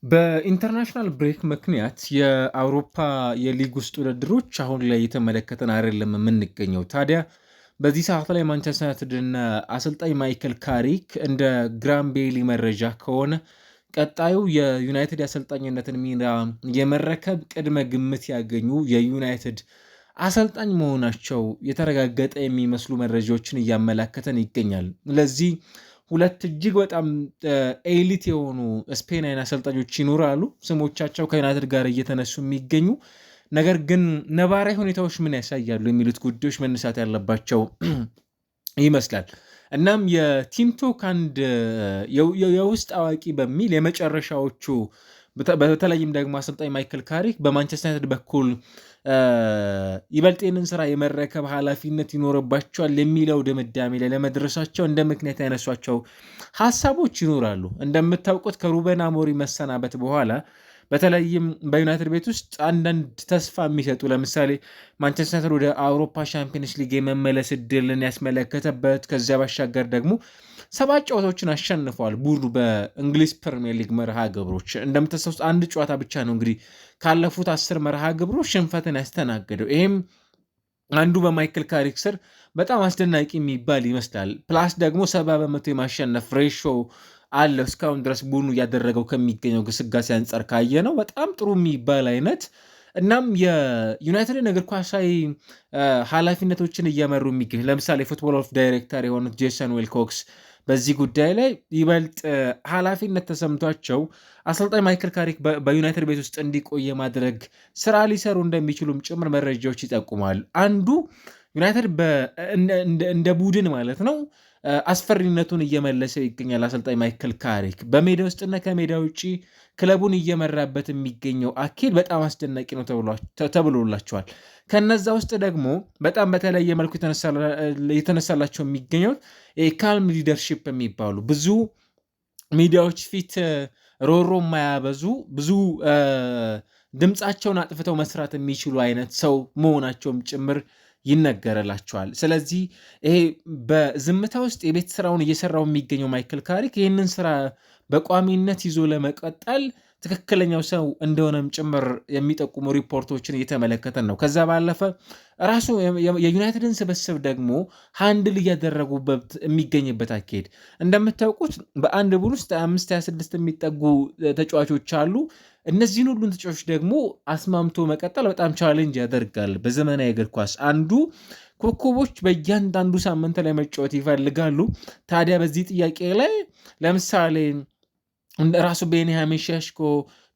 በኢንተርናሽናል ብሬክ ምክንያት የአውሮፓ የሊግ ውስጥ ውድድሮች አሁን ላይ እየተመለከተን አይደለም የምንገኘው። ታዲያ በዚህ ሰዓት ላይ ማንቸስተር ዩናይትድ እና አሰልጣኝ ማይክል ካሪክ እንደ ግራም ቤሊ መረጃ ከሆነ ቀጣዩ የዩናይትድ የአሰልጣኝነትን ሚና የመረከብ ቅድመ ግምት ያገኙ የዩናይትድ አሰልጣኝ መሆናቸው የተረጋገጠ የሚመስሉ መረጃዎችን እያመላከተን ይገኛል። ለዚህ ሁለት እጅግ በጣም ኤሊት የሆኑ ስፔናውያን አሰልጣኞች ይኖራሉ፣ ስሞቻቸው ከዩናይትድ ጋር እየተነሱ የሚገኙ ነገር ግን ነባራዊ ሁኔታዎች ምን ያሳያሉ የሚሉት ጉዳዮች መነሳት ያለባቸው ይመስላል። እናም የቲምቶክ አንድ የውስጥ አዋቂ በሚል የመጨረሻዎቹ በተለይም ደግሞ አሰልጣኝ ማይክል ካሪክ በማንቸስተር ዩናይትድ በኩል ይበልጤንን ስራ የመረከብ ኃላፊነት ይኖርባቸዋል የሚለው ድምዳሜ ላይ ለመድረሳቸው እንደ ምክንያት ያነሷቸው ሀሳቦች ይኖራሉ። እንደምታውቁት ከሩበን አሞሪም መሰናበት በኋላ በተለይም በዩናይትድ ቤት ውስጥ አንዳንድ ተስፋ የሚሰጡ ለምሳሌ ማንቸስተር ዩናይትድ ወደ አውሮፓ ሻምፒዮንስ ሊግ የመመለስ እድልን ያስመለከተበት ከዚያ ባሻገር ደግሞ 7 ጨዋታዎችን አሸንፈዋል ቡድኑ በእንግሊዝ ፕሪሚየር ሊግ መርሃ ግብሮች። እንደምታስታውሱት አንድ ጨዋታ ብቻ ነው እንግዲህ ካለፉት 10 መርሃ ግብሮች ሽንፈትን ያስተናገደው። ይሄም አንዱ በማይክል ካሪክ ስር በጣም አስደናቂ የሚባል ይመስላል። ፕላስ ደግሞ 70 በመቶ የማሸነፍ ሬሾ አለ እስካሁን ድረስ ቡድኑ እያደረገው ከሚገኘው ግስጋሴ አንጻር ካየ ነው በጣም ጥሩ የሚባል አይነት። እናም የዩናይትድን እግር ኳሳዊ ኃላፊነቶችን እየመሩ የሚገኝ ለምሳሌ ፉትቦል ኦፍ ዳይሬክተር የሆኑት ጄሰን ዊልኮክስ በዚህ ጉዳይ ላይ ይበልጥ ኃላፊነት ተሰምቷቸው አሰልጣኝ ማይክል ካሪክ በዩናይትድ ቤት ውስጥ እንዲቆየ ማድረግ ስራ ሊሰሩ እንደሚችሉም ጭምር መረጃዎች ይጠቁማል። አንዱ ዩናይትድ እንደ ቡድን ማለት ነው አስፈሪነቱን እየመለሰ ይገኛል። አሰልጣኝ ማይክል ካሪክ በሜዳ ውስጥና ከሜዳ ውጭ ክለቡን እየመራበት የሚገኘው አካሄድ በጣም አስደናቂ ነው ተብሎላቸዋል። ከነዛ ውስጥ ደግሞ በጣም በተለየ መልኩ የተነሳላቸው የሚገኘው ካልም ሊደርሺፕ የሚባሉ ብዙ ሚዲያዎች ፊት ሮሮ የማያበዙ ብዙ ድምፃቸውን አጥፍተው መስራት የሚችሉ አይነት ሰው መሆናቸውም ጭምር ይነገርላቸዋል። ስለዚህ ይሄ በዝምታ ውስጥ የቤት ስራውን እየሰራው የሚገኘው ማይክል ካሪክ ይህንን ስራ በቋሚነት ይዞ ለመቀጠል ትክክለኛው ሰው እንደሆነም ጭምር የሚጠቁሙ ሪፖርቶችን እየተመለከተን ነው። ከዛ ባለፈ ራሱ የዩናይትድን ስብስብ ደግሞ ሃንድል እያደረጉበት የሚገኝበት አካሄድ እንደምታውቁት በአንድ ቡድን ውስጥ 526 የሚጠጉ ተጫዋቾች አሉ። እነዚህን ሁሉን ተጫዋቾች ደግሞ አስማምቶ መቀጠል በጣም ቻሌንጅ ያደርጋል። በዘመናዊ እግር ኳስ አንዱ ኮከቦች በእያንዳንዱ ሳምንት ላይ መጫወት ይፈልጋሉ። ታዲያ በዚህ ጥያቄ ላይ ለምሳሌ ራሱ ቤኒያሚን ሼሽኮ፣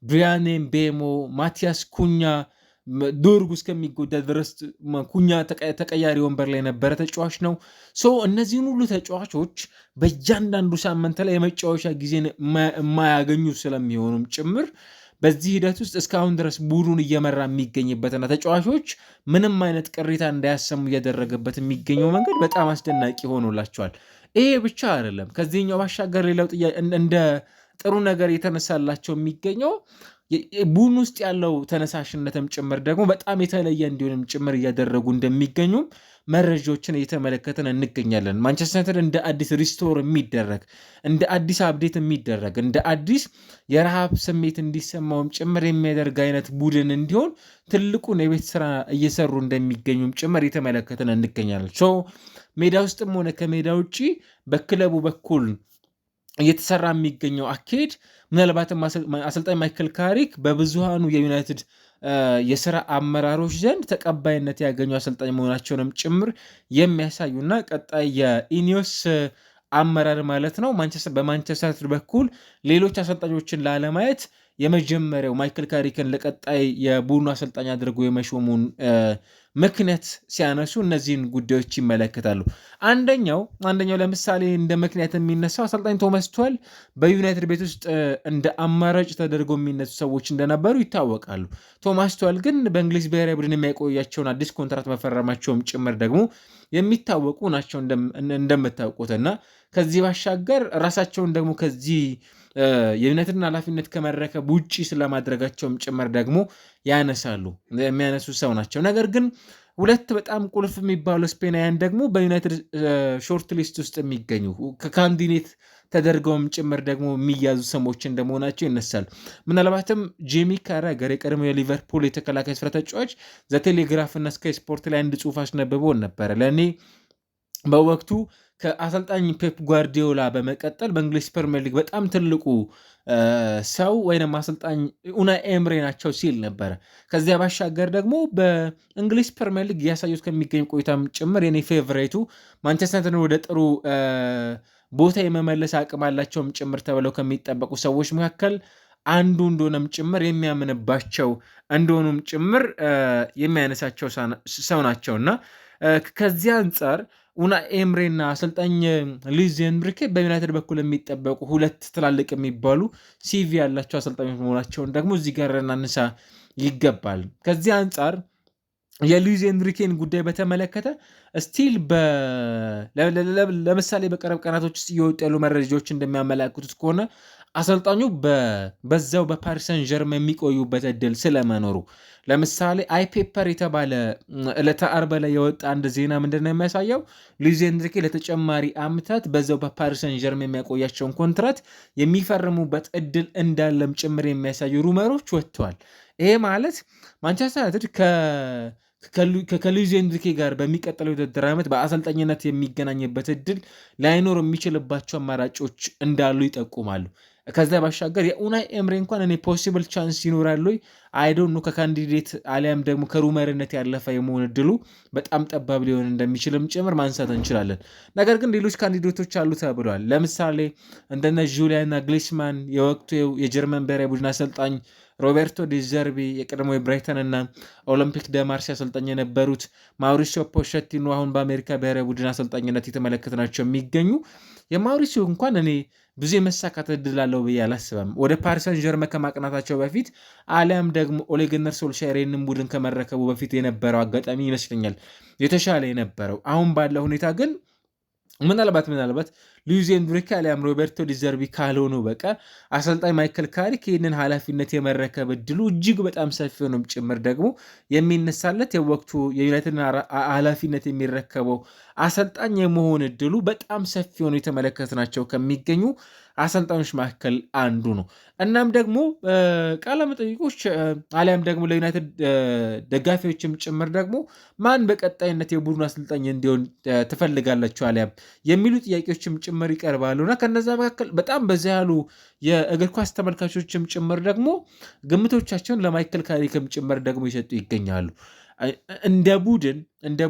ብሪያን ምቤሞ፣ ማቲያስ ኩኛ ዶርጉ እስከሚጎዳ ድረስ ኩኛ ተቀያሪ ወንበር ላይ የነበረ ተጫዋች ነው። እነዚህን ሁሉ ተጫዋቾች በእያንዳንዱ ሳምንት ላይ የመጫወቻ ጊዜን የማያገኙ ስለሚሆኑም ጭምር በዚህ ሂደት ውስጥ እስካሁን ድረስ ቡድኑን እየመራ የሚገኝበትና ተጫዋቾች ምንም አይነት ቅሬታ እንዳያሰሙ እያደረገበት የሚገኘው መንገድ በጣም አስደናቂ ሆኖላቸዋል። ይሄ ብቻ አይደለም። ከዚህኛው ባሻገር ሌላው እንደ ጥሩ ነገር የተነሳላቸው የሚገኘው ቡድን ውስጥ ያለው ተነሳሽነትም ጭምር ደግሞ በጣም የተለየ እንዲሆንም ጭምር እያደረጉ እንደሚገኙም መረጃዎችን እየተመለከትን እንገኛለን። ማንቸስተር ዩናይትድ እንደ አዲስ ሪስቶር የሚደረግ እንደ አዲስ አፕዴት የሚደረግ እንደ አዲስ የረሃብ ስሜት እንዲሰማውም ጭምር የሚያደርግ አይነት ቡድን እንዲሆን ትልቁን የቤት ስራ እየሰሩ እንደሚገኙም ጭምር እየተመለከትን እንገኛለን። ሜዳ ውስጥም ሆነ ከሜዳ ውጭ በክለቡ በኩል እየተሰራ የሚገኘው አካሄድ ምናልባትም አሰልጣኝ ማይክል ካሪክ በብዙሃኑ የዩናይትድ የስራ አመራሮች ዘንድ ተቀባይነት ያገኙ አሰልጣኝ መሆናቸውንም ጭምር የሚያሳዩና ቀጣይ የኢኒዮስ አመራር ማለት ነው በማንቸስተር ዩናይትድ በኩል ሌሎች አሰልጣኞችን ላለማየት የመጀመሪያው ማይክል ካሪክን ለቀጣይ የቡድኑ አሰልጣኝ አድርጎ የመሾሙን ምክንያት ሲያነሱ እነዚህን ጉዳዮች ይመለከታሉ። አንደኛው ለምሳሌ እንደ ምክንያት የሚነሳው አሰልጣኝ ቶማስ ቱኸል በዩናይትድ ቤት ውስጥ እንደ አማራጭ ተደርገው የሚነሱ ሰዎች እንደነበሩ ይታወቃሉ። ቶማስ ቱኸል ግን በእንግሊዝ ብሔራዊ ቡድን የሚያቆያቸውን አዲስ ኮንትራት መፈረማቸውም ጭምር ደግሞ የሚታወቁ ናቸው እንደምታውቁትና ከዚህ ባሻገር ራሳቸውን ደግሞ ከዚህ የዩናይትድን ኃላፊነት ከመረከብ ውጭ ስለማድረጋቸውም ጭምር ደግሞ የሚያነሱ ሰው ናቸው። ነገር ግን ሁለት በጣም ቁልፍ የሚባሉ ስፔናውያን ደግሞ በዩናይትድ ሾርት ሊስት ውስጥ የሚገኙ ከካንዲኔት ተደርገውም ጭምር ደግሞ የሚያዙ ስሞች እንደመሆናቸው ይነሳሉ። ምናልባትም ጄሚ ካራገር የቀድሞ የሊቨርፑል የተከላካይ ስፍራ ተጫዋች ዘቴሌግራፍ እና ስካይ ስፖርት ላይ አንድ ጽሑፍ አስነብበውን ነበረ። ለእኔ በወቅቱ ከአሰልጣኝ ፔፕ ጓርዲዮላ በመቀጠል በእንግሊዝ ፕሪሚየር ሊግ በጣም ትልቁ ሰው ወይም አሰልጣኝ ኡናይ ኤምሬ ናቸው ሲል ነበረ። ከዚያ ባሻገር ደግሞ በእንግሊዝ ፕሪሚየር ሊግ እያሳዩት ከሚገኝ ቆይታም ጭምር የኔ ፌቨሬቱ ማንቸስተር ዩናይትድን ወደ ጥሩ ቦታ የመመለስ አቅም አላቸውም ጭምር ተብለው ከሚጠበቁ ሰዎች መካከል አንዱ እንደሆነም ጭምር የሚያምንባቸው እንደሆኑም ጭምር የሚያነሳቸው ሰው ናቸው እና ከዚያ አንጻር ኡናይ ኤምሬና አሰልጣኝ ሉዊስ ኤንሪኬ በዩናይትድ በኩል የሚጠበቁ ሁለት ትላልቅ የሚባሉ ሲቪ ያላቸው አሰልጣኞች መሆናቸውን ደግሞ እዚህ ጋር እናንሳ ይገባል። ከዚህ አንጻር የሉዊስ ኤንሪኬን ጉዳይ በተመለከተ ስቲል ለምሳሌ በቅርብ ቀናቶች ውስጥ እየወጡ ያሉ መረጃዎች እንደሚያመላክቱት ከሆነ አሰልጣኙ በዛው በፓሪስ ሰን ዠርመን የሚቆዩበት እድል ስለመኖሩ ለምሳሌ አይፔፐር የተባለ ዕለተ ዓርብ ላይ የወጣ አንድ ዜና ምንድን ነው የሚያሳየው? ሉዊስ ኤንሪኬ ለተጨማሪ ዓመታት በዛው በፓሪስ ሰን ዠርመን የሚያቆያቸውን ኮንትራት የሚፈርሙበት እድል እንዳለም ጭምር የሚያሳዩ ሩመሮች ወጥተዋል። ይሄ ማለት ማንቸስተር ዩናይትድ ከሉዊስ ኤንሪኬ ጋር በሚቀጥለው የውድድር ዓመት በአሰልጣኝነት የሚገናኝበት እድል ላይኖር የሚችልባቸው አማራጮች እንዳሉ ይጠቁማሉ። ከዛ ባሻገር የኡናይ ኤምሬ እንኳን እኔ ፖሲብል ቻንስ ይኖራሉ አይዶን ከካንዲዴት አሊያም ደግሞ ከሩመርነት ያለፈ የመሆን እድሉ በጣም ጠባብ ሊሆን እንደሚችልም ጭምር ማንሳት እንችላለን። ነገር ግን ሌሎች ካንዲዴቶች አሉ ተብለዋል። ለምሳሌ እንደነ ጁሊያን ናግልስማን የወቅቱ የጀርመን ብሔራዊ ቡድን አሰልጣኝ፣ ሮቤርቶ ዲዘርቢ የቀድሞ የብራይተን እና ኦሎምፒክ ደ ማርሴ አሰልጣኝ የነበሩት፣ ማውሪሲዮ ፖቼቲኖ አሁን በአሜሪካ ብሔራዊ ቡድን አሰልጣኝነት የተመለከትናቸው የሚገኙ የማውሪሲዮ እንኳን እኔ ብዙ የመሳካት እድል አለው ብዬ አላስብም። ወደ ፓሪስ ሰን ዠርመን ከማቅናታቸው በፊት አሊያም ደግሞ ኦሌ ጉናር ሶልሻየር ይህንን ቡድን ከመረከቡ በፊት የነበረው አጋጣሚ ይመስለኛል የተሻለ የነበረው። አሁን ባለው ሁኔታ ግን ምናልባት ሉዊስ ኤንሪኬ አሊያም ሮቤርቶ ዲዘርቢ ካልሆኑ በቀር አሰልጣኝ ማይክል ካሪክ ይህንን ኃላፊነት የመረከብ እድሉ እጅግ በጣም ሰፊ ሆኖም ጭምር ደግሞ የሚነሳለት የወቅቱ የዩናይትድ ኃላፊነት የሚረከበው አሰልጣኝ የመሆን እድሉ በጣም ሰፊ ሆኖ የተመለከትናቸው ከሚገኙ አሰልጣኞች መካከል አንዱ ነው። እናም ደግሞ ቃለ መጠይቆች አሊያም ደግሞ ለዩናይትድ ደጋፊዎችም ጭምር ደግሞ ማን በቀጣይነት የቡድኑ አሰልጣኝ እንዲሆን ትፈልጋላችሁ አሊያም የሚሉ ጥያቄዎችም ጭምር ይቀርባሉና ከነዛ መካከል በጣም በዛ ያሉ የእግር ኳስ ተመልካቾችም ጭምር ደግሞ ግምቶቻቸውን ለማይክል ካሪክም ጭምር ደግሞ ይሰጡ ይገኛሉ። እንደ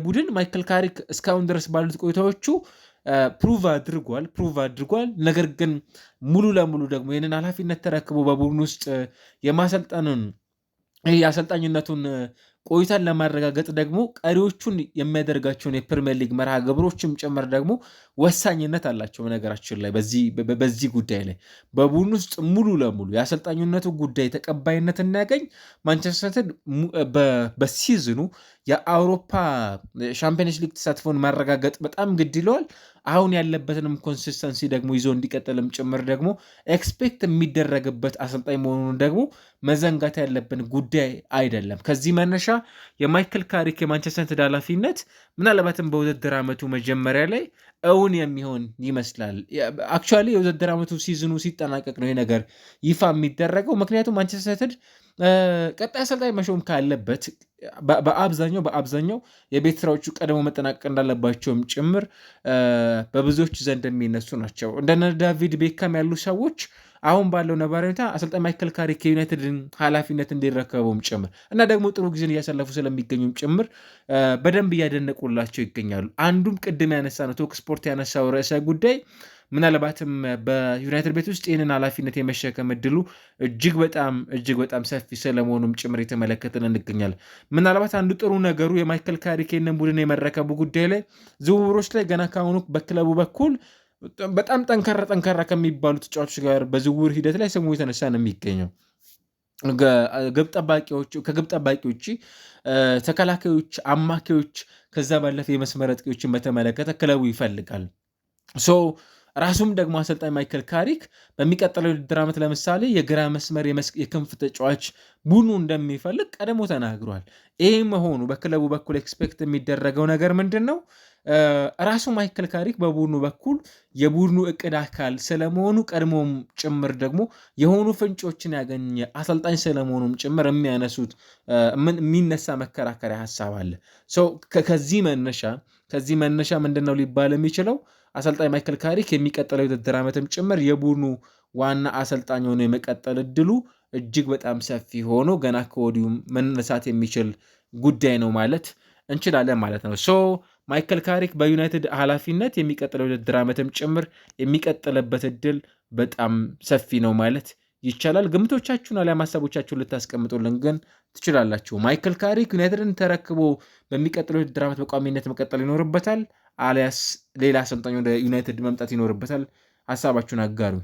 ቡድን ማይክል ካሪክ እስካሁን ድረስ ባሉት ቆይታዎቹ ፕሩቭ አድርጓል። ነገር ግን ሙሉ ለሙሉ ደግሞ ይህንን ኃላፊነት ተረክቦ በቡድን ውስጥ የአሰልጣኝነቱን ቆይታን ለማረጋገጥ ደግሞ ቀሪዎቹን የሚያደርጋቸውን የፕሪሚየር ሊግ መርሃ ግብሮችም ጭምር ደግሞ ወሳኝነት አላቸው። ነገራችን ላይ በዚህ ጉዳይ ላይ በቡድን ውስጥ ሙሉ ለሙሉ የአሰልጣኝነቱ ጉዳይ ተቀባይነት እናያገኝ ማንቸስተር ዩናይትድ በሲዝኑ የአውሮፓ ሻምፒዮንስ ሊግ ተሳትፎን ማረጋገጥ በጣም ግድ ይለዋል። አሁን ያለበትንም ኮንሲስተንሲ ደግሞ ይዞ እንዲቀጥልም ጭምር ደግሞ ኤክስፔክት የሚደረግበት አሰልጣኝ መሆኑን ደግሞ መዘንጋት ያለብን ጉዳይ አይደለም። ከዚህ መነሻ የማይክል ካሪክ የማንቸስተር ዩናይትድ ኃላፊነት ምናልባትም በውድድር ዓመቱ መጀመሪያ ላይ እውን የሚሆን ይመስላል። አክቹዋሊ የውድድር ዓመቱ ሲዝኑ ሲጠናቀቅ ነው ይህ ነገር ይፋ የሚደረገው። ምክንያቱም ማንቸስተር ዩናይትድ ቀጣይ አሰልጣኝ መሾም ካለበት በአብዛኛው የቤት ስራዎቹ ቀድሞ መጠናቀቅ እንዳለባቸውም ጭምር በብዙዎች ዘንድ የሚነሱ ናቸው። እንደነ ዳቪድ ቤካም ያሉ ሰዎች አሁን ባለው ነባራዊ ሁኔታ አሰልጣኝ ማይክል ካሪክ የዩናይትድን ኃላፊነት እንዲረከቡም ጭምር እና ደግሞ ጥሩ ጊዜን እያሳለፉ ስለሚገኙም ጭምር በደንብ እያደነቁላቸው ይገኛሉ። አንዱም ቅድም ያነሳ ነው ቶክ ስፖርት ያነሳው ርዕሰ ጉዳይ ምናልባትም በዩናይትድ ቤት ውስጥ ይህንን ኃላፊነት የመሸከም እድሉ እጅግ በጣም ሰፊ ስለመሆኑም ጭምር የተመለከትን እንገኛለን። ምናልባት አንዱ ጥሩ ነገሩ የማይክል ካሪክ ይህንን ቡድን የመረከቡ ጉዳይ ላይ ዝውውሮች ላይ ገና ካሁኑ በክለቡ በኩል በጣም ጠንካራ ከሚባሉ ተጫዋቾች ጋር በዝውውር ሂደት ላይ ስሙ የተነሳ ነው የሚገኘው። ከግብ ጠባቂ ውጭ ተከላካዮች፣ አማካዮች ከዛ ባለፈ የመስመር አጥቂዎችን በተመለከተ ክለቡ ይፈልጋል። ራሱም ደግሞ አሰልጣኝ ማይክል ካሪክ በሚቀጥለው የውድድር ዓመት ለምሳሌ የግራ መስመር የክንፍ ተጫዋች ቡድኑ እንደሚፈልግ ቀድሞ ተናግሯል። ይህ መሆኑ በክለቡ በኩል ኤክስፔክት የሚደረገው ነገር ምንድን ነው? ራሱ ማይክል ካሪክ በቡድኑ በኩል የቡድኑ እቅድ አካል ስለመሆኑ ቀድሞም ጭምር ደግሞ የሆኑ ፍንጮችን ያገኘ አሰልጣኝ ስለመሆኑም ጭምር የሚነሳ መከራከሪያ ሀሳብ አለ። ከዚህ መነሻ ምንድን ነው ሊባል የሚችለው? አሰልጣኝ ማይክል ካሪክ የሚቀጥለው የውድድር ዓመትም ጭምር የቡድኑ ዋና አሰልጣኝ ሆኖ የመቀጠል እድሉ እጅግ በጣም ሰፊ ሆኖ ገና ከወዲሁም መነሳት የሚችል ጉዳይ ነው ማለት እንችላለን ማለት ነው። ማይክል ካሪክ በዩናይትድ ኃላፊነት የሚቀጥለው የውድድር ዓመትም ጭምር የሚቀጥልበት እድል በጣም ሰፊ ነው ማለት ይቻላል። ግምቶቻችሁን አሊያም ሀሳቦቻችሁን ልታስቀምጡልን ግን ትችላላችሁ። ማይክል ካሪክ ዩናይትድን ተረክቦ በሚቀጥለው የውድድር ዓመት በቋሚነት መቀጠል ይኖርበታል አሊያስ ሌላ አሰልጣኝ ወደ ዩናይትድ መምጣት ይኖርበታል? ሀሳባችሁን አጋሩ።